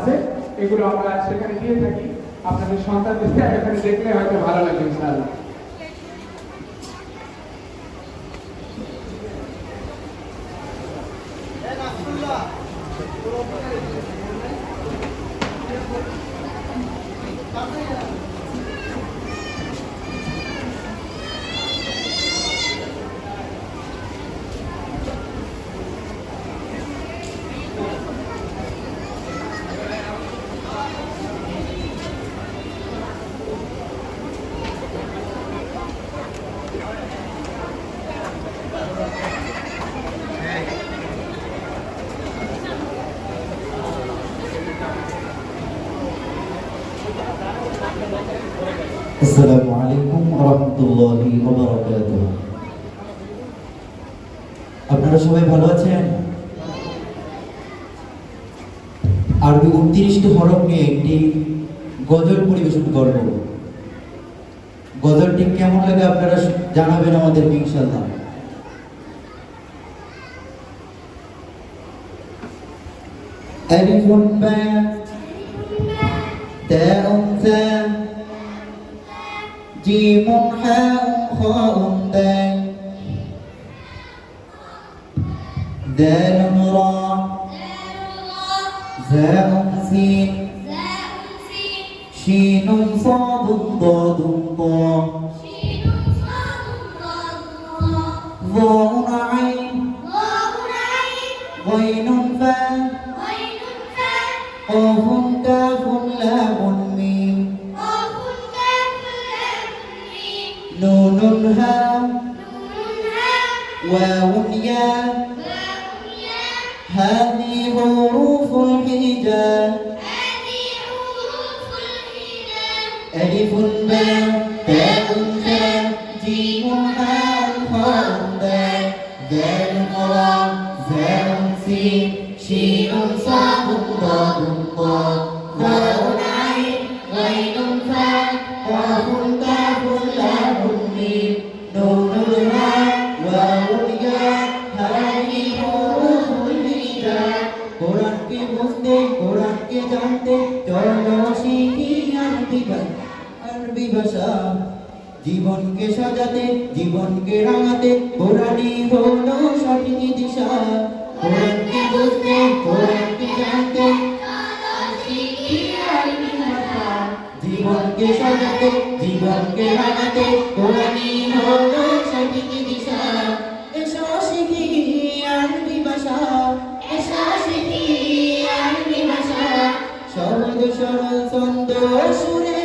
আছে, এগুলো আমরা সেখানে দিয়ে থাকি। আপনাদের সন্তানদের এখানে দেখলে হয়তো ভালো লাগবে ইনশাআল্লাহ। আসসালামু আলাইকুম ওয়া রাহমাতুল্লাহি ওয়া বারাকাতুহু। আপনারা সবাই ভালো আছেন? আরবি 29টি হরফ নিয়ে একটি গজল পরিবেশন করব। গজলটি কেমন লাগে আপনারা জানাবেন আমাদেরকে ইনশাআল্লাহ। আলিফুন বা তাউন সা জিমুন হাউন খাউন দাল দালুন রা জাউন সিন শিনুন সাদুন দাদুন তা ظاء عين غين فاء قاف كاف لام ميم نون هاء واو ياء هذه حروف الحجاب ألف باء تاء ثاء جيم حاء خاء دال دال را زاء سين شين صاد ضاد طاء ظاء عين غين فاء قاف كاف لام ميم نون الهاء واو ياء هذه حروف الهجاء قرآن के बुझते قرآن के जानते चलो শিখি আরবি ভাষা জীবনকে সাজাতে জীবনকে রাঙাতে কোরআনই হলো সঠিক দিশা কোরআনকে বুঝতে কোরআনকে জানতে জীবনকে সাজাতে জীবনকে রাঙাতে কোরআনই হলো সঠিক দিশা এসো শিখি আরবি ভাষা এসো শিখি আরবি ভাষা সহজ সরল ছন্দ সুরে